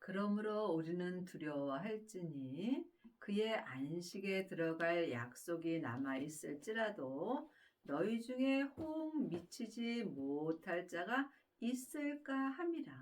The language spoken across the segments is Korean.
그러므로 우리는 두려워할지니 그의 안식에 들어갈 약속이 남아 있을지라도 너희 중에 혹 미치지 못할 자가 있을까 함이라.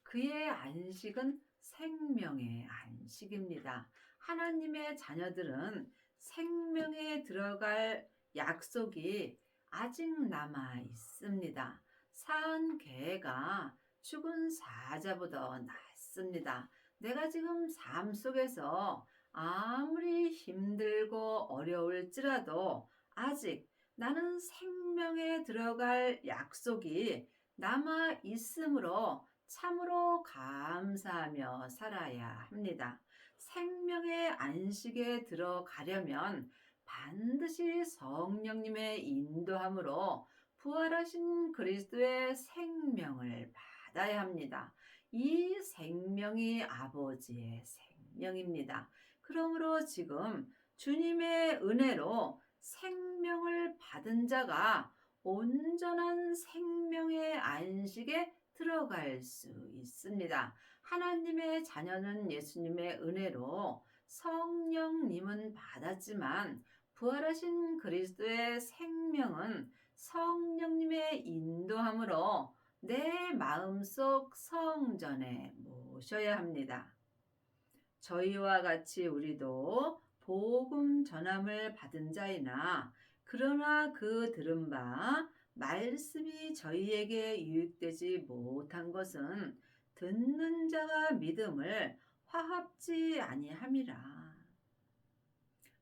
그의 안식은 생명의 안식입니다. 하나님의 자녀들은 생명에 들어갈 약속이 아직 남아 있습니다. 사은 개가 죽은 사자보다 낫습니다. 내가 지금 삶 속에서 아무리 힘들고 어려울지라도 아직 나는 생명에 들어갈 약속이 남아 있으므로 참으로 감사하며 살아야 합니다. 생명의 안식에 들어가려면 반드시 성령님의 인도함으로 부활하신 그리스도의 생명을 받아야 합니다. 이 생명이 아버지의 생명입니다. 그러므로 지금 주님의 은혜로 생명을 받은 자가 온전한 생명의 안식에 들어갈 수 있습니다. 하나님의 자녀는 예수님의 은혜로 성령님은 받았지만 부활하신 그리스도의 생명은 성령님의 인도함으로 내 마음속 성전에 모셔야 합니다. 저희와 같이 우리도 복음 전함을 받은 자이나 그러나 그 들은 바 말씀이 저희에게 유익되지 못한 것은 듣는 자가 믿음을 화합지 아니함이라.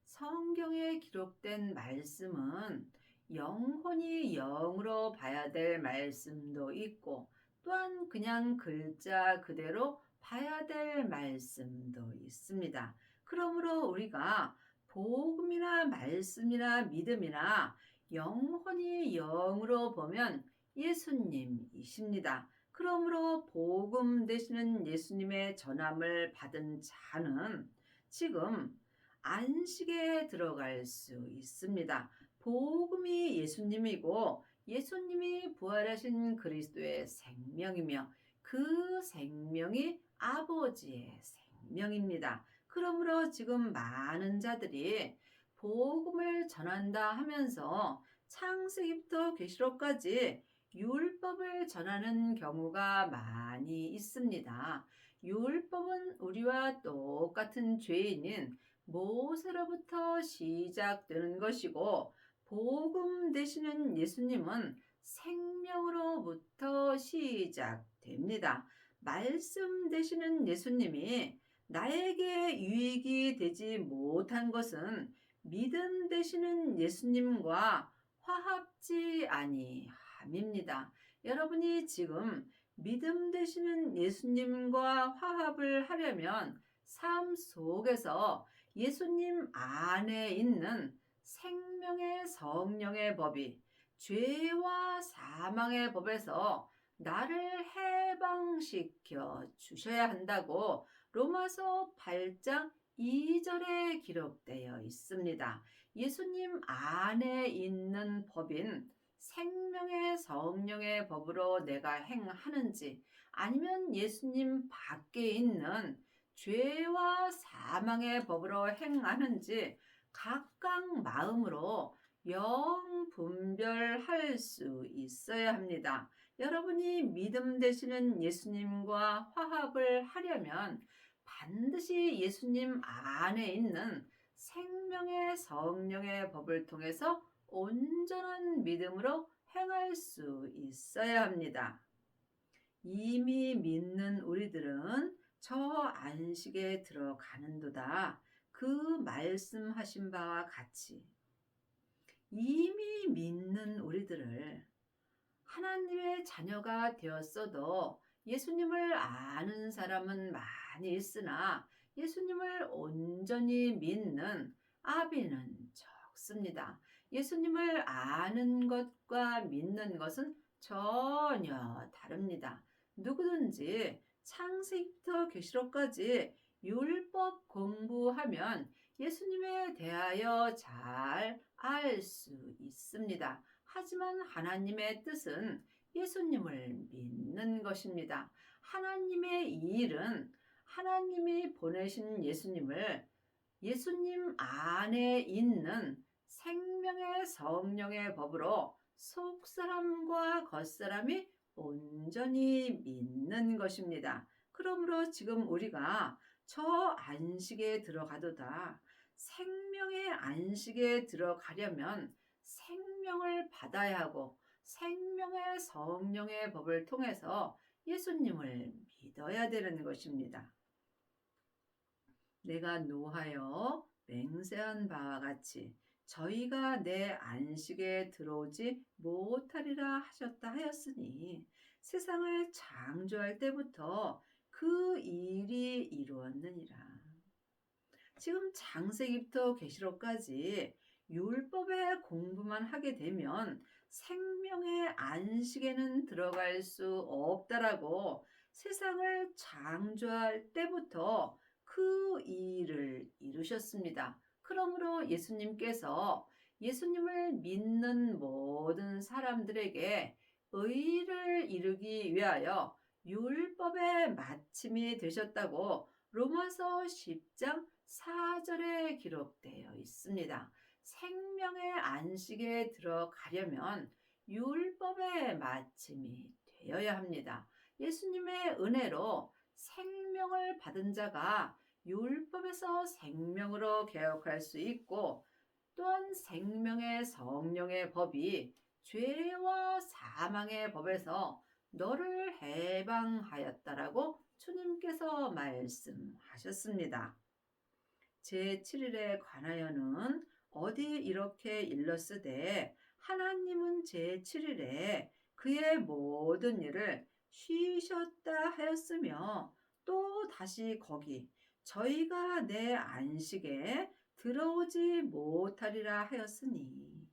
성경에 기록된 말씀은 영혼이 영으로 봐야 될 말씀도 있고 또한 그냥 글자 그대로 봐야 될 말씀도 있습니다. 그러므로 우리가 복음이나 말씀이나 믿음이나 영혼이 영으로 보면 예수님이십니다. 그러므로 복음 되시는 예수님의 전함을 받은 자는 지금 안식에 들어갈 수 있습니다. 복음이 예수님이고 예수님이 부활하신 그리스도의 생명이며 그 생명이 아버지의 생명입니다. 그러므로 지금 많은 자들이 복음을 전한다 하면서 창세기부터 계시록까지 율법을 전하는 경우가 많이 있습니다. 율법은 우리와 똑같은 죄인인 모세로부터 시작되는 것이고 복음 되시는 예수님은 생명으로부터 시작됩니다. 말씀 되시는 예수님이 나에게 유익이 되지 못한 것은 믿음 되시는 예수님과 화합지 아니함입니다. 여러분이 지금 믿음 되시는 예수님과 화합을 하려면 삶 속에서 예수님 안에 있는 생명의 성령의 법이 죄와 사망의 법에서 나를 해방시켜 주셔야 한다고 로마서 8장 2절에 기록되어 있습니다. 예수님 안에 있는 법인 생명의 성령의 법으로 내가 행하는지 아니면 예수님 밖에 있는 죄와 사망의 법으로 행하는지 각각 마음으로 영 분별할 수 있어야 합니다. 여러분이 믿음 되시는 예수님과 화합을 하려면 반드시 예수님 안에 있는 생명의 성령의 법을 통해서 온전한 믿음으로 행할 수 있어야 합니다. 이미 믿는 우리들은 저 안식에 들어가는도다. 그 말씀하신 바와 같이 이미 믿는 우리들을 하나님의 자녀가 되었어도 예수님을 아는 사람은 많이 있으나 예수님을 온전히 믿는 아비는 적습니다. 예수님을 아는 것과 믿는 것은 전혀 다릅니다. 누구든지 창세기부터 계시록까지 율법 공부하면 예수님에 대하여 잘 알 수 있습니다. 하지만 하나님의 뜻은 예수님을 믿는 것입니다. 하나님의 이 일은 하나님이 보내신 예수님 안에 있는 생명의 성령의 법으로 속사람과 겉사람이 온전히 믿는 것입니다. 그러므로 지금 우리가 저 안식에 들어가도다. 생명의 안식에 들어가려면 생명을 받아야 하고 생명의 성령의 법을 통해서 예수님을 믿어야 되는 것입니다. 내가 노하여 맹세한 바와 같이 저희가 내 안식에 들어오지 못하리라 하셨다 하였으니 세상을 창조할 때부터 그 일이 이루었느니라. 지금 창세기부터 계시록까지 율법의 공부만 하게 되면 생명의 안식에는 들어갈 수 없다라고 세상을 창조할 때부터 그 일을 이루셨습니다. 그러므로 예수님께서 예수님을 믿는 모든 사람들에게 의를 이루기 위하여 율법의 마침이 되셨다고 로마서 10장 4절에 기록되어 있습니다. 생명의 안식에 들어가려면 율법의 마침이 되어야 합니다. 예수님의 은혜로 생명을 받은 자가 율법에서 생명으로 개혁할 수 있고 또한 생명의 성령의 법이 죄와 사망의 법에서 너를 해방하였다라고 주님께서 말씀하셨습니다. 제7일에 관하여는 어디 이렇게 일렀으되 하나님은 제7일에 그의 모든 일을 쉬셨다 하였으며 또 다시 거기 저희가 내 안식에 들어오지 못하리라 하였으니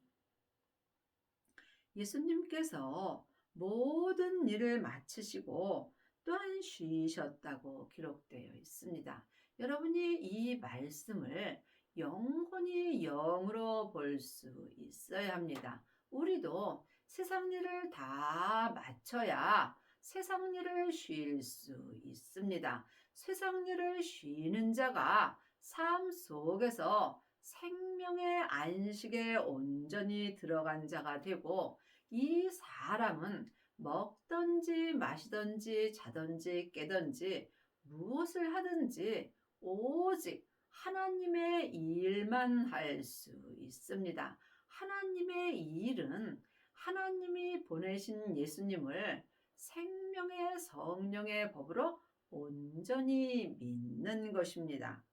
예수님께서 모든 일을 마치시고 또한 쉬셨다고 기록되어 있습니다. 여러분이 이 말씀을 영혼이 영으로 볼 수 있어야 합니다. 우리도 세상 일을 다 마쳐야 세상 일을 쉴 수 있습니다. 세상 일을 쉬는 자가 삶 속에서 생명의 안식에 온전히 들어간 자가 되고 이 사람은 먹든지 마시든지 자든지 깨든지 무엇을 하든지 오직 하나님의 일만 할 수 있습니다. 하나님의 일은 하나님이 보내신 예수님을 생명의 성령의 법으로 온전히 믿는 것입니다.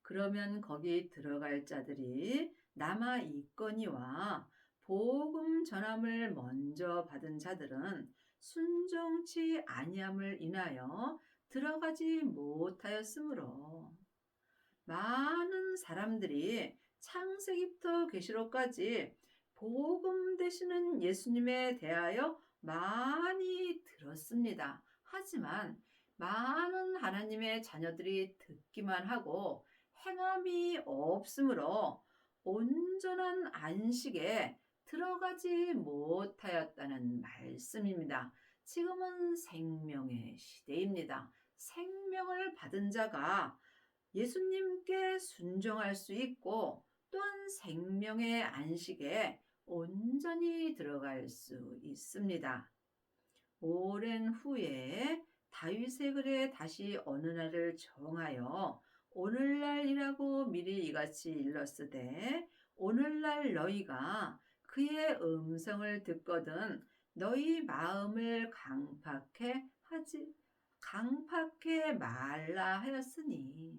그러면 거기 들어갈 자들이 남아 있거니와 복음 전함을 먼저 받은 자들은 순종치 아니함을 인하여 들어가지 못하였으므로 많은 사람들이 창세기부터 계시록까지 복음 되시는 예수님에 대하여 많이 들었습니다. 하지만 많은 하나님의 자녀들이 듣기만 하고 행함이 없으므로 온전한 안식에 들어가지 못하였다는 말씀입니다. 지금은 생명의 시대입니다. 생명을 받은 자가 예수님께 순종할 수 있고 또한 생명의 안식에 온전히 들어갈 수 있습니다. 오랜 후에 다윗의 글에 다시 어느 날을 정하여 오늘날이라고 미리 이같이 일렀으되 오늘날 너희가 그의 음성을 듣거든 너희 마음을 강팍해 말라 하였으니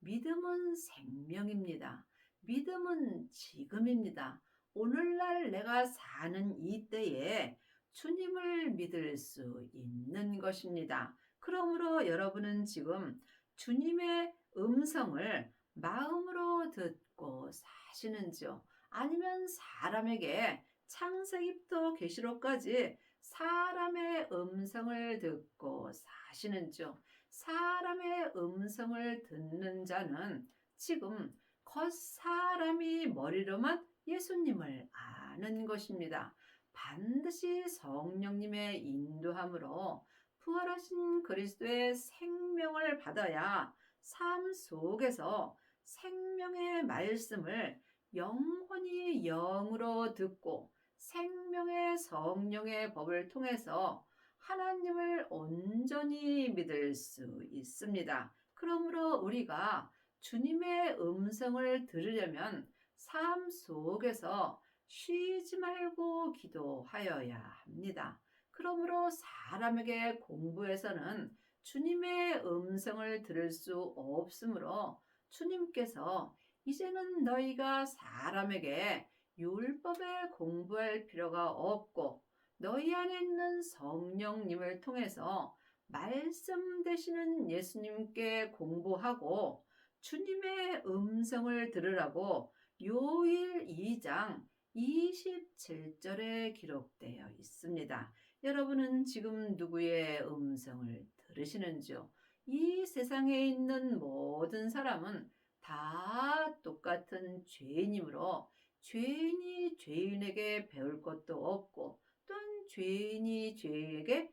믿음은 생명입니다. 믿음은 지금입니다. 오늘날 내가 사는 이 때에 주님을 믿을 수 있는 것입니다. 그러므로 여러분은 지금 주님의 음성을 마음으로 듣고 사시는지요? 아니면 사람에게 창세기부터 계시록까지 사람의 음성을 듣고 사시는지요? 사람의 음성을 듣는 자는 지금 겉사람이 머리로만 예수님을 아는 것입니다. 반드시 성령님의 인도함으로 부활하신 그리스도의 생명을 받아야 삶 속에서 생명의 말씀을 영원히 영으로 듣고 생명의 성령의 법을 통해서 하나님을 온전히 믿을 수 있습니다. 그러므로 우리가 주님의 음성을 들으려면 삶 속에서 쉬지 말고 기도하여야 합니다. 그러므로 사람에게 공부에서는 주님의 음성을 들을 수 없으므로 주님께서 이제는 너희가 사람에게 율법에 공부할 필요가 없고 너희 안에 있는 성령님을 통해서 말씀 되시는 예수님께 공부하고 주님의 음성을 들으라고 요일 2장 27절에 기록되어 있습니다. 여러분은 지금 누구의 음성을 들으시는지요? 이 세상에 있는 모든 사람은 다 똑같은 죄인이므로 죄인이 죄인에게 배울 것도 없고 또한 죄인이 죄인에게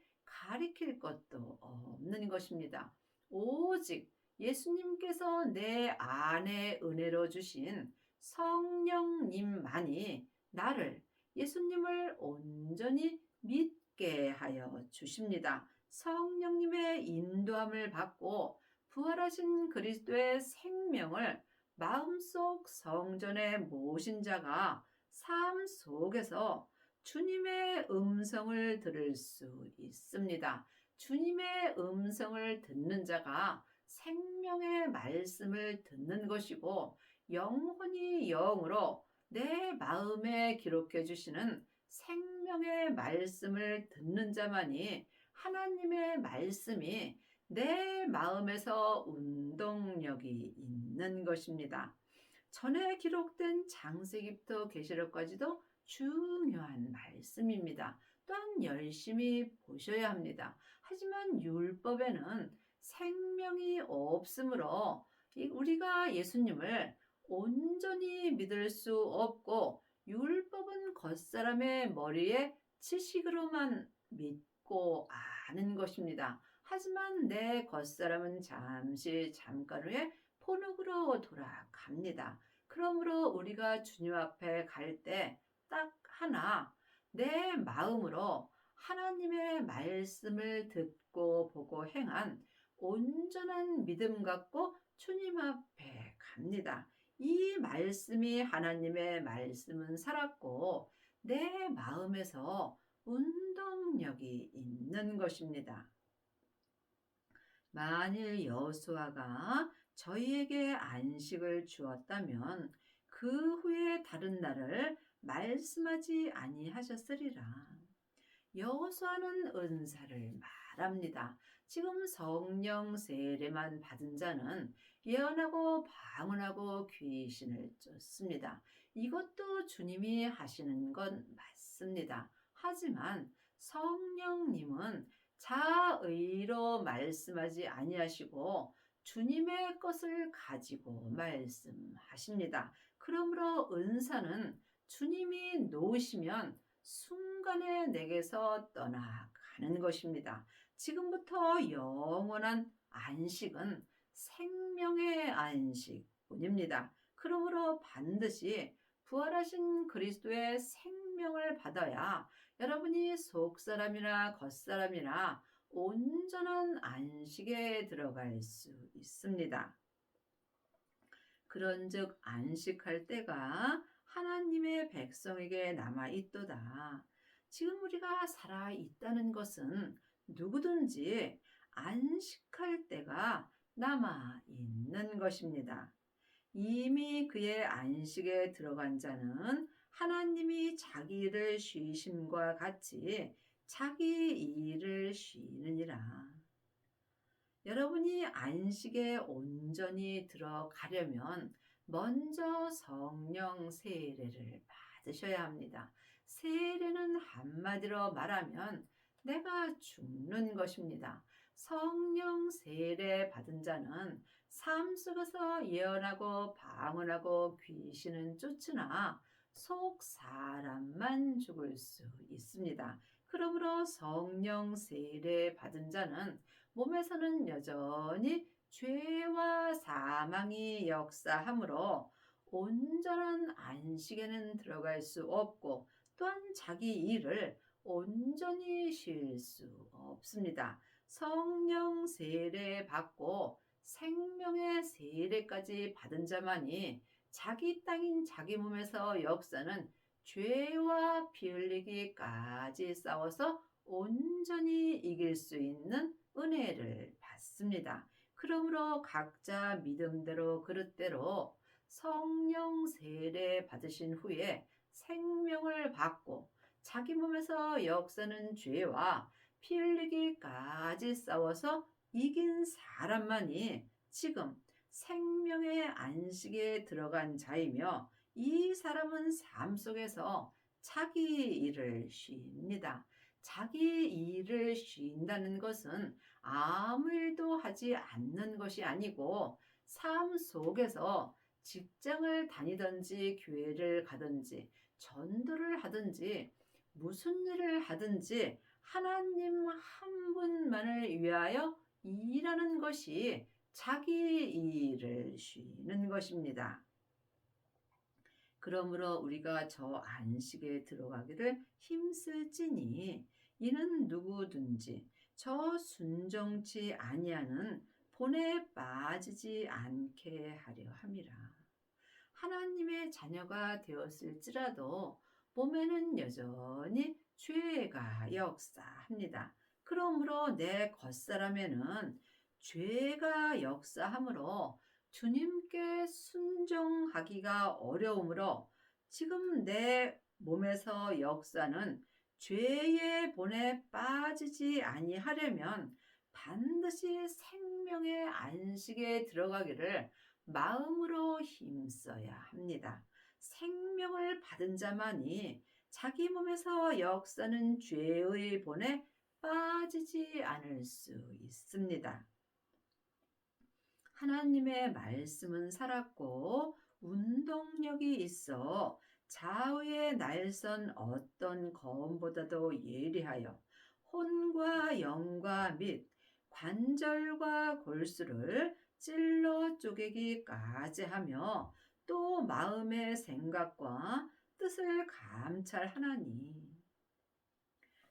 가리킬 것도 없는 것입니다. 오직 예수님께서 내 안에 은혜로 주신 성령님만이 나를 예수님을 온전히 믿게 하여 주십니다. 성령님의 인도함을 받고 부활하신 그리스도의 생명을 마음속 성전에 모신 자가 삶 속에서 주님의 음성을 들을 수 있습니다. 주님의 음성을 듣는 자가 생명의 말씀을 듣는 것이고 영혼이 영으로 내 마음에 기록해 주시는 생명의 말씀을 듣는 자만이 하나님의 말씀이 내 마음에서 운동력이 있는 것입니다. 전에 기록된 창세기부터 계시록까지도 중요한 말씀입니다. 또한 열심히 보셔야 합니다. 하지만 율법에는 생명이 없으므로 우리가 예수님을 온전히 믿을 수 없고 율법은 겉사람의 머리에 지식으로만 믿고 아는 것입니다. 하지만 내 겉사람은 잠깐 후에 본흙으로 돌아갑니다. 그러므로 우리가 주님 앞에 갈 때 딱 하나 내 마음으로 하나님의 말씀을 듣고 보고 행한 온전한 믿음 갖고 주님 앞에 갑니다. 이 말씀이 하나님의 말씀은 살았고 내 마음에서 운동력이 있는 것입니다. 만일 여호수아가 저희에게 안식을 주었다면 그 후에 다른 날을 말씀하지 아니하셨으리라. 여호수아는 은사를 말합니다. 지금 성령 세례만 받은 자는 예언하고 방언하고 귀신을 쫓습니다. 이것도 주님이 하시는 건 맞습니다. 하지만 성령님은 자의로 말씀하지 아니하시고 주님의 것을 가지고 말씀하십니다. 그러므로 은사는 주님이 놓으시면 순간에 내게서 떠나가는 것입니다. 지금부터 영원한 안식은 생명의 안식뿐입니다. 그러므로 반드시 부활하신 그리스도의 생명을 받아야 여러분이 속사람이나 겉사람이나 온전한 안식에 들어갈 수 있습니다. 그런즉 안식할 때가 하나님의 백성에게 남아 있도다. 지금 우리가 살아 있다는 것은 누구든지 안식할 때가 남아 있는 것입니다. 이미 그의 안식에 들어간 자는 하나님이 자기 일을 쉬심과 같이 자기 일을 쉬느니라. 여러분이 안식에 온전히 들어가려면 먼저 성령 세례를 받으셔야 합니다. 세례는 한마디로 말하면 내가 죽는 것입니다. 성령 세례 받은 자는 삶 속에서 예언하고 방언하고 귀신은 쫓으나 속 사람만 죽을 수 있습니다. 그러므로 성령 세례 받은 자는 몸에서는 여전히 죄와 사망이 역사하므로 온전한 안식에는 들어갈 수 없고 또한 자기 일을 온전히 쉴 수 없습니다. 성령 세례 받고 생명의 세례까지 받은 자만이 자기 땅인 자기 몸에서 역사는 죄와 피 흘리기까지 싸워서 온전히 이길 수 있는 은혜를 받습니다. 그러므로 각자 믿음대로 그릇대로 성령 세례 받으신 후에 생명을 받고 자기 몸에서 역사는 죄와 피 흘리기까지 싸워서 이긴 사람만이 지금 생명의 안식에 들어간 자이며 이 사람은 삶 속에서 자기 일을 쉽니다. 자기 일을 쉰다는 것은 아무 일도 하지 않는 것이 아니고 삶 속에서 직장을 다니든지 교회를 가든지 전도를 하든지 무슨 일을 하든지 하나님 한 분만을 위하여 일하는 것이 자기 일을 쉬는 것입니다. 그러므로 우리가 저 안식에 들어가기를 힘쓸지니 이는 누구든지 저 순정치 아니하는 본에 빠지지 않게 하려 함이라. 하나님의 자녀가 되었을지라도 몸에는 여전히 죄가 역사합니다. 그러므로 내 겉사람에는 죄가 역사하므로 주님께 순종하기가 어려우므로 지금 내 몸에서 역사는 죄의 본에 빠지지 아니하려면 반드시 생명의 안식에 들어가기를 마음으로 힘써야 합니다. 생명을 받은 자만이 자기 몸에서 역사는 죄의 본에 빠지지 않을 수 있습니다. 하나님의 말씀은 살았고 운동력이 있어 좌우의 날선 어떤 검보다도 예리하여 혼과 영과 및 관절과 골수를 찔러 쪼개기까지 하며 또 마음의 생각과 뜻을 감찰하나니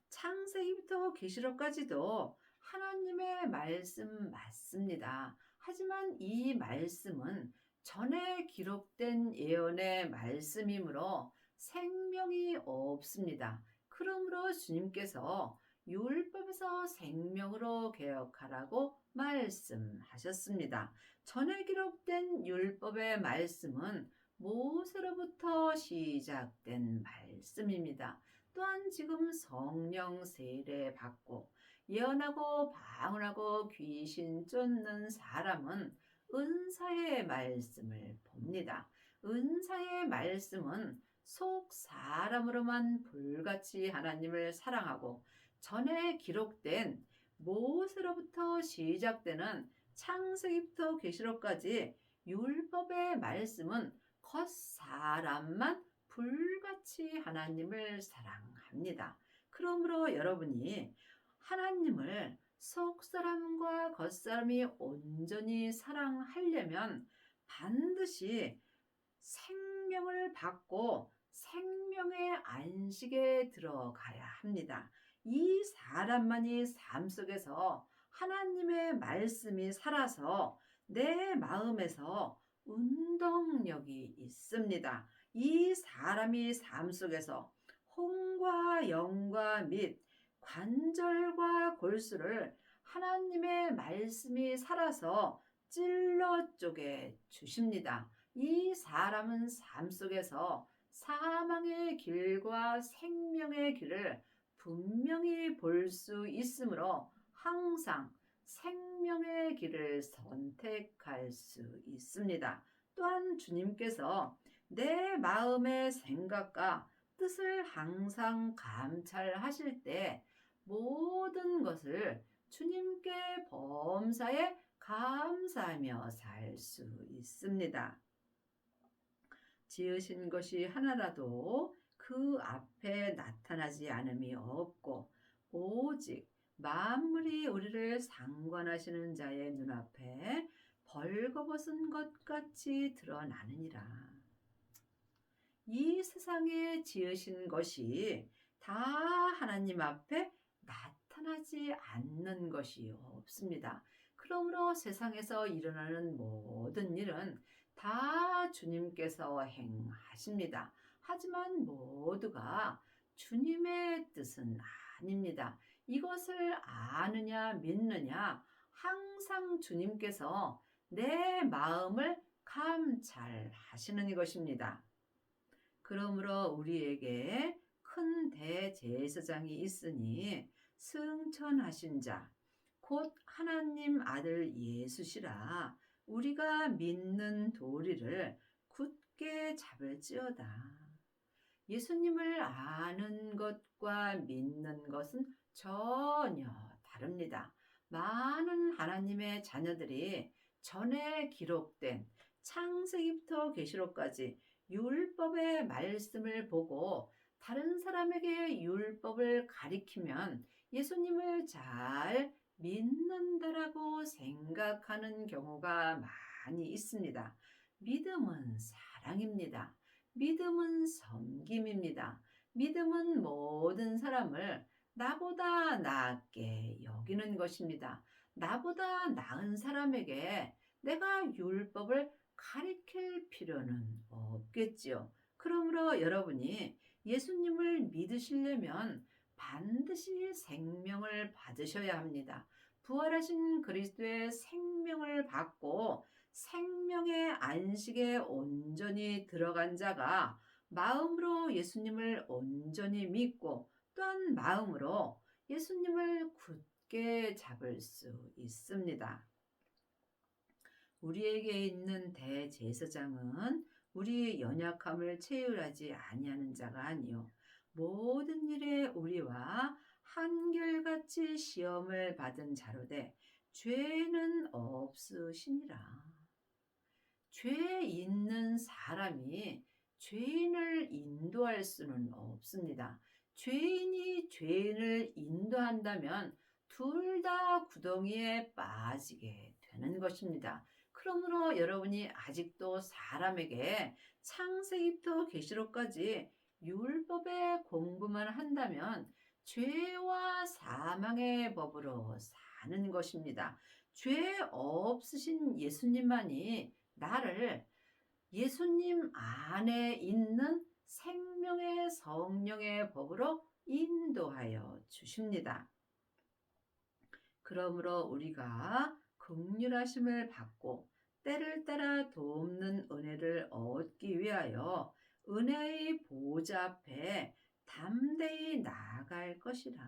창세기부터 계시록까지도 하나님의 말씀 맞습니다. 하지만 이 말씀은 전에 기록된 예언의 말씀이므로 생명이 없습니다. 그러므로 주님께서 율법에서 생명으로 개혁하라고 말씀하셨습니다. 전에 기록된 율법의 말씀은 모세로부터 시작된 말씀입니다. 또한 지금 성령 세례 받고 예언하고 방언하고 귀신 쫓는 사람은 은사의 말씀을 봅니다. 은사의 말씀은 속 사람으로만 불같이 하나님을 사랑하고 전에 기록된 모세로부터 시작되는 창세기부터 계시록까지 율법의 말씀은 겉사람만 불같이 하나님을 사랑합니다. 그러므로 여러분이 하나님을 속사람과 겉사람이 온전히 사랑하려면 반드시 생명을 받고 생명의 안식에 들어가야 합니다. 이 사람만이 삶 속에서 하나님의 말씀이 살아서 내 마음에서 운동력이 있습니다. 이 사람이 삶 속에서 혼과 영과 및 관절과 골수를 하나님의 말씀이 살아서 찔러 쪼개 주십니다. 이 사람은 삶 속에서 사망의 길과 생명의 길을 분명히 볼 수 있으므로 항상 생명의 길을 선택할 수 있습니다. 또한 주님께서 내 마음의 생각과 뜻을 항상 감찰하실 때 모든 것을 주님께 범사에 감사하며 살 수 있습니다. 지으신 것이 하나라도 그 앞에 나타나지 않음이 없고 오직 만물이 우리를 상관하시는 자의 눈앞에 벌거벗은 것 같이 드러나느니라. 이 세상에 지으신 것이 다 하나님 앞에 나타나지 않는 것이 없습니다. 그러므로 세상에서 일어나는 모든 일은 다 주님께서 행하십니다. 하지만 모두가 주님의 뜻은 아닙니다. 이것을 아느냐 믿느냐 항상 주님께서 내 마음을 감찰하시는 것입니다. 그러므로 우리에게 큰 대제사장이 있으니 승천하신 자, 곧 하나님 아들 예수시라. 우리가 믿는 도리를 굳게 잡을지어다. 예수님을 아는 것과 믿는 것은 전혀 다릅니다. 많은 하나님의 자녀들이 전에 기록된 창세기부터 계시록까지 율법의 말씀을 보고 다른 사람에게 율법을 가리키면 예수님을 잘 믿는다라고 생각하는 경우가 많이 있습니다. 믿음은 사랑입니다. 믿음은 섬김입니다. 믿음은 모든 사람을 나보다 낫게 여기는 것입니다. 나보다 나은 사람에게 내가 율법을 가리킬 필요는 없겠지요. 그러므로 여러분이 예수님을 믿으시려면 반드시 생명을 받으셔야 합니다. 부활하신 그리스도의 생명을 받고 생명의 안식에 온전히 들어간 자가 마음으로 예수님을 온전히 믿고 또한 마음으로 예수님을 굳게 잡을 수 있습니다. 우리에게 있는 대제사장은 우리의 연약함을 체휼하지 아니하는 자가 아니요 모든 일에 우리와 한결같이 시험을 받은 자로되 죄는 없으시니라. 죄 있는 사람이 죄인을 인도할 수는 없습니다. 죄인이 죄인을 인도한다면 둘 다 구덩이에 빠지게 되는 것입니다. 그러므로 여러분이 아직도 사람에게 창세기부터 계시록까지 율법의 공부만 한다면 죄와 사망의 법으로 사는 것입니다. 죄 없으신 예수님만이 나를 예수님 안에 있는 생명의 성령의 법으로 인도하여 주십니다. 그러므로 우리가 긍휼하심을 받고 때를 따라 돕는 은혜를 얻기 위하여 은혜의 보좌 앞에 담대히 나아갈 것이라.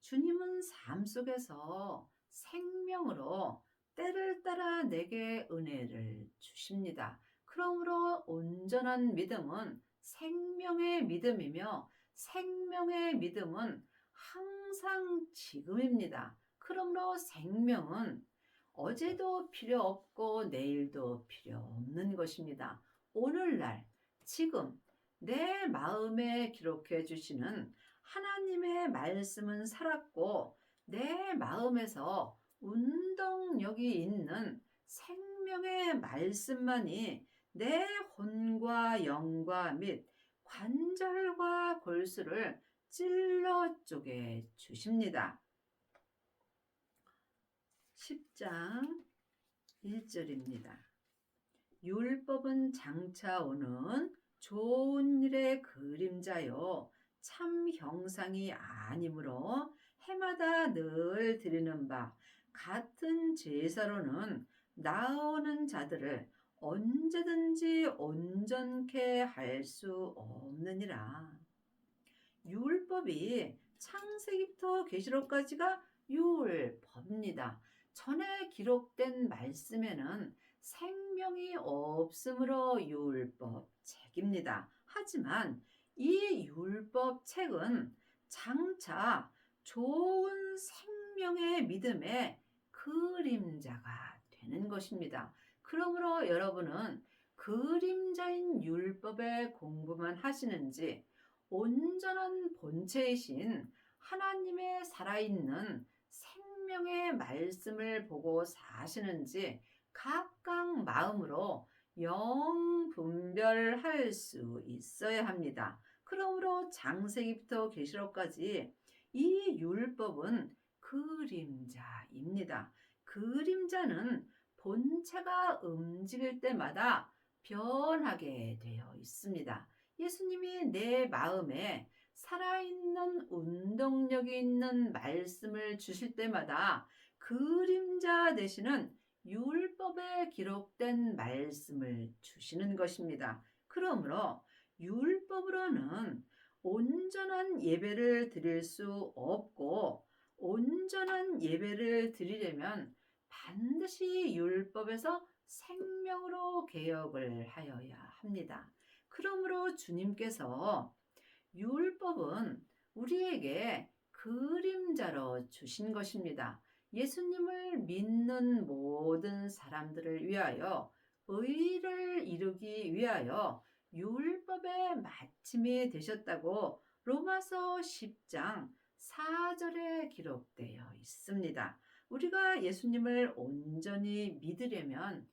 주님은 삶 속에서 생명으로 때를 따라 내게 은혜를 주십니다. 그러므로 온전한 믿음은 생명의 믿음이며 생명의 믿음은 항상 지금입니다. 그러므로 생명은 어제도 필요 없고 내일도 필요 없는 것입니다. 오늘날 지금 내 마음에 기록해 주시는 하나님의 말씀은 살았고 내 마음에서 운동력이 있는 생명의 말씀만이 내 혼과 영과 및 관절과 골수를 찔러 쪼개 주십니다. 10장 1절입니다. 율법은 장차 오는 좋은 일의 그림자요 참 형상이 아니므로 해마다 늘 드리는 바 같은 제사로는 나아오는 자들을 언제든지 온전케 할 수 없느니라. 율법이 창세기부터 계시록까지가 율법입니다. 전에 기록된 말씀에는 생명이 없으므로 율법 책입니다. 하지만 이 율법 책은 장차 좋은 생명의 믿음의 그림자가 되는 것입니다. 그러므로 여러분은 그림자인 율법의 공부만 하시는지 온전한 본체이신 하나님의 살아있는 생명의 말씀을 보고 사시는지 각각 마음으로 영 분별할 수 있어야 합니다. 그러므로 창세기부터 계시록까지 이 율법은 그림자입니다. 그림자는 본체가 움직일 때마다 변하게 되어 있습니다. 예수님이 내 마음에 살아있는 운동력이 있는 말씀을 주실 때마다 그림자 되시는 율법에 기록된 말씀을 주시는 것입니다. 그러므로 율법으로는 온전한 예배를 드릴 수 없고, 온전한 예배를 드리려면 반드시 율법에서 생명으로 개혁을 하여야 합니다. 그러므로 주님께서 율법은 우리에게 그림자로 주신 것입니다. 예수님을 믿는 모든 사람들을 위하여 의를 이루기 위하여 율법의 마침이 되셨다고 로마서 10장 4절에 기록되어 있습니다. 우리가 예수님을 온전히 믿으려면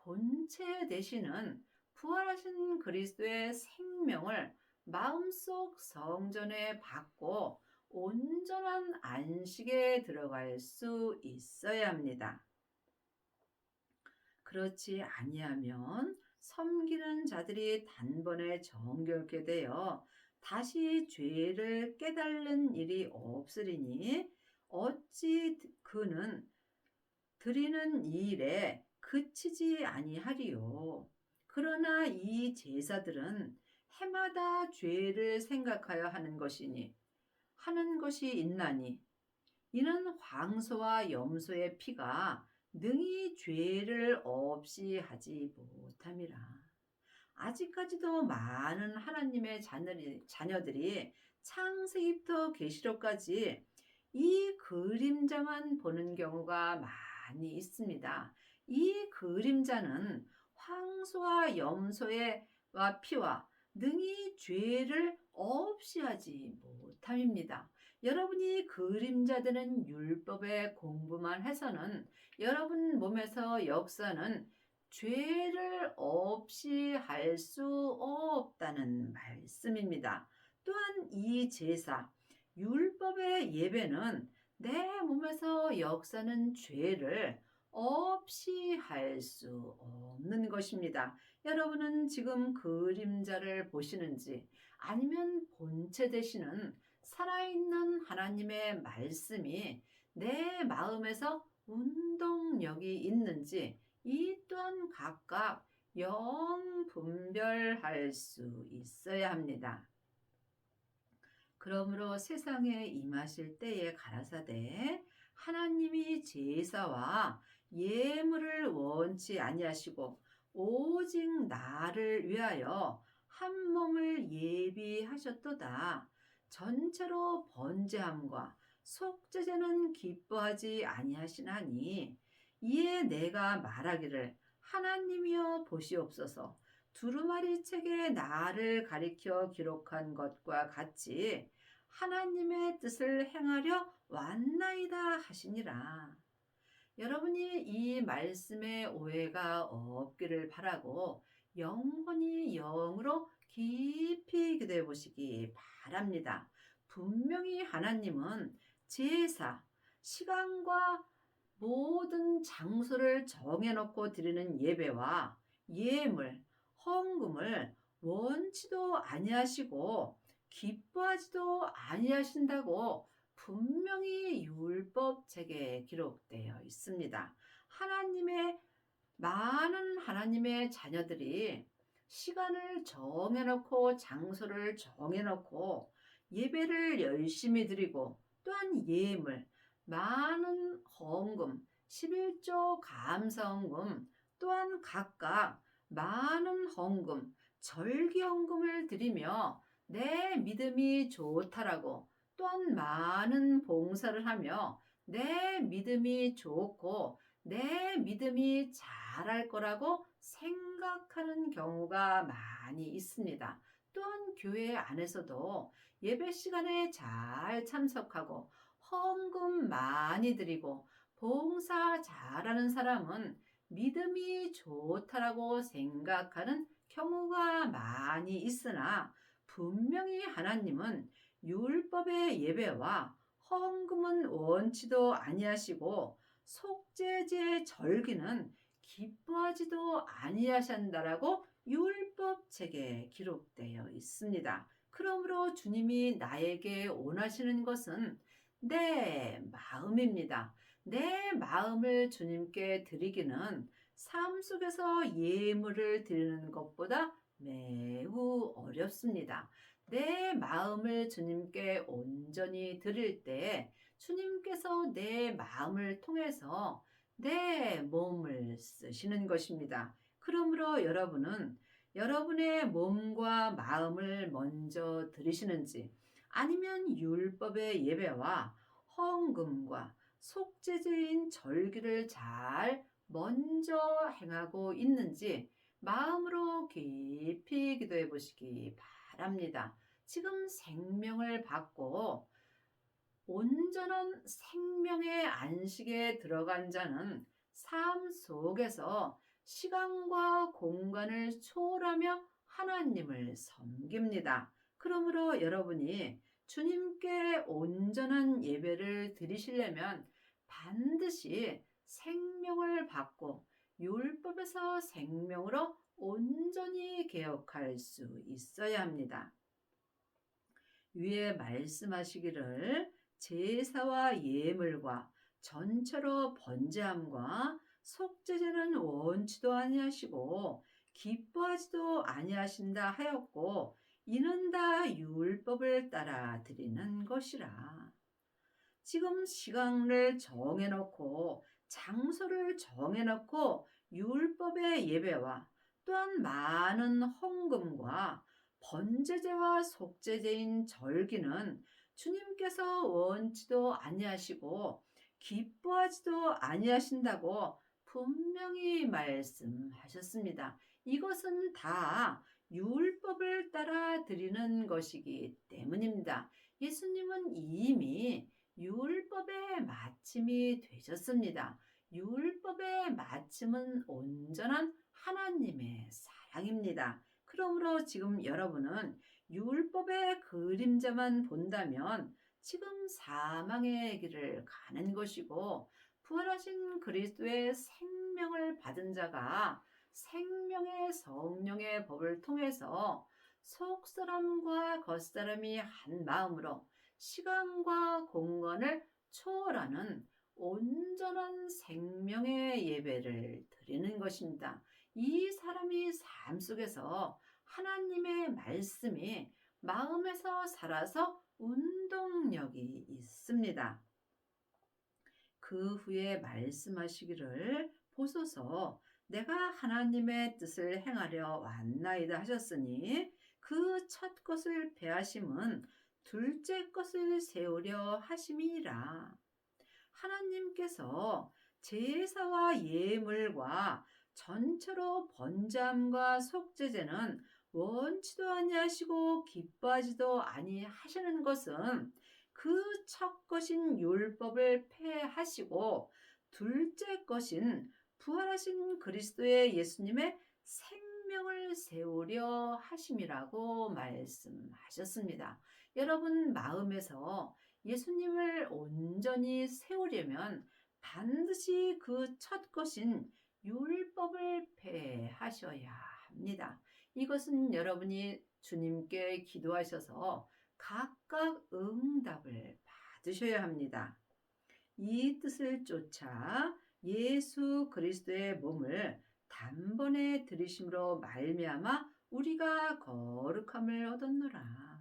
본체 되시는 부활하신 그리스도의 생명을 마음속 성전에 받고 온전한 안식에 들어갈 수 있어야 합니다. 그렇지 아니하면 섬기는 자들이 단번에 정결케 되어 다시 죄를 깨달는 일이 없으리니 어찌 그는 드리는 일에 그치지 아니하리요. 그러나 이 제사들은 해마다 죄를 생각하여 하는 것이 있나니 이는 황소와 염소의 피가 능히 죄를 없이 하지 못함이라. 아직까지도 많은 하나님의 자녀들이 창세기부터 계시록까지 이 그림자만 보는 경우가 많이 있습니다. 이 그림자는 황소와 염소의 피와 능히 죄를 없이 하지 못함입니다. 여러분이 그림자 되는 율법의 공부만 해서는 여러분 몸에서 역사는 죄를 없이 할 수 없다는 말씀입니다. 또한 이 제사, 율법의 예배는 내 몸에서 역사는 죄를 없이 할 수 없는 것입니다. 여러분은 지금 그림자를 보시는지 아니면 본체 되시는 살아있는 하나님의 말씀이 내 마음에서 운동력이 있는지 이 또한 각각 영 분별할 수 있어야 합니다. 그러므로 세상에 임하실 때에 가라사대 하나님이 제사와 예물을 원치 아니하시고 오직 나를 위하여 한 몸을 예비하셨도다. 전체로 번제함과 속죄제는 기뻐하지 아니하시나니 이에 내가 말하기를 하나님이여 보시옵소서. 두루마리 책에 나를 가리켜 기록한 것과 같이 하나님의 뜻을 행하려 왔나이다 하시니라. 여러분이 이 말씀에 오해가 없기를 바라고 영혼이 영으로 깊이 기도해 보시기 바랍니다. 분명히 하나님은 제사, 시간과 모든 장소를 정해놓고 드리는 예배와 예물, 헌금을 원치도 아니하시고 기뻐하지도 아니하신다고 분명히 율법책에 기록되어 있습니다. 많은 하나님의 자녀들이 시간을 정해놓고 장소를 정해놓고 예배를 열심히 드리고 또한 예물, 많은 헌금, 11조 감사헌금 또한 각각 많은 헌금, 절기헌금을 드리며 내 믿음이 좋다라고 또한 많은 봉사를 하며 내 믿음이 좋고 내 믿음이 잘할 거라고 생각하는 경우가 많이 있습니다. 또한 교회 안에서도 예배 시간에 잘 참석하고 헌금 많이 드리고 봉사 잘하는 사람은 믿음이 좋다라고 생각하는 경우가 많이 있으나 분명히 하나님은 율법의 예배와 헌금은 원치도 아니하시고 속죄제 절기는 기뻐하지도 아니하신다라고 율법책에 기록되어 있습니다. 그러므로 주님이 나에게 원하시는 것은 내 마음입니다. 내 마음을 주님께 드리기는 삶 속에서 예물을 드리는 것보다 매우 어렵습니다. 내 마음을 주님께 온전히 드릴 때 주님께서 내 마음을 통해서 내 몸을 쓰시는 것입니다. 그러므로 여러분은 여러분의 몸과 마음을 먼저 드리시는지 아니면 율법의 예배와 헌금과 속죄제인 절기를 잘 먼저 행하고 있는지 마음으로 깊이 기도해 보시기 바랍니다. 지금 생명을 받고 온전한 생명의 안식에 들어간 자는 삶 속에서 시간과 공간을 초월하며 하나님을 섬깁니다. 그러므로 여러분이 주님께 온전한 예배를 드리시려면 반드시 생명을 받고 율법에서 생명으로 온전히 개혁할 수 있어야 합니다. 위에 말씀하시기를 제사와 예물과 전체로 번제함과 속죄제는 원치도 아니하시고 기뻐하지도 아니하신다 하였고 이는 다 율법을 따라 드리는 것이라. 지금 시간을 정해놓고 장소를 정해놓고 율법의 예배와 또한 많은 헌금과 번제제와 속죄제인 절기는 주님께서 원치도 아니하시고 기뻐하지도 아니하신다고 분명히 말씀하셨습니다. 이것은 다 율법을 따라 드리는 것이기 때문입니다. 예수님은 이미 율법의 마침이 되셨습니다. 율법의 마침은 온전한 하나님의 사랑입니다. 그러므로 지금 여러분은 율법의 그림자만 본다면 지금 사망의 길을 가는 것이고 부활하신 그리스도의 생명을 받은 자가 생명의 성령의 법을 통해서 속사람과 겉사람이 한 마음으로 시간과 공간을 초월하는 온전한 생명의 예배를 드리는 것입니다. 이 사람이 삶 속에서 하나님의 말씀이 마음에서 살아서 운동력이 있습니다. 그 후에 말씀하시기를 보소서 내가 하나님의 뜻을 행하려 왔나이다 하셨으니 그 첫 것을 패하심은 둘째 것을 세우려 하심이니라. 하나님께서 제사와 예물과 전체로 번제함과 속죄제는 원치도 아니하시고 기뻐하지도 아니하시는 것은 그 첫 것인 율법을 폐하시고 둘째 것인 부활하신 그리스도의 예수님의 생명을 세우려 하심이라고 말씀하셨습니다. 여러분 마음에서 예수님을 온전히 세우려면 반드시 그 첫 것인 율법을 폐하셔야 합니다. 이것은 여러분이 주님께 기도하셔서 각각 응답을 받으셔야 합니다. 이 뜻을 쫓아 예수 그리스도의 몸을 단번에 들이심으로 말미암아 우리가 거룩함을 얻었노라.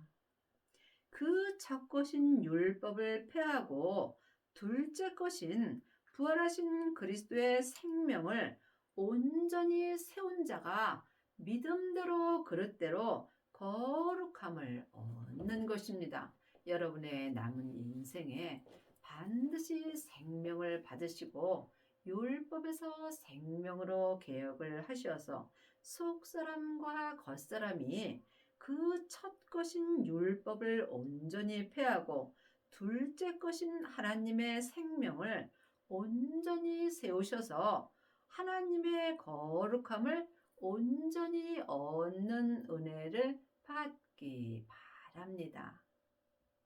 그 첫 것인 율법을 폐하고 둘째 것인 부활하신 그리스도의 생명을 온전히 세운 자가 믿음대로 그릇대로 거룩함을 얻는 것입니다. 여러분의 남은 인생에 반드시 생명을 받으시고 율법에서 생명으로 개혁을 하셔서 속사람과 겉사람이 그 첫 것인 율법을 온전히 폐하고 둘째 것인 하나님의 생명을 온전히 세우셔서 하나님의 거룩함을 온전히 얻는 은혜를 받기 바랍니다.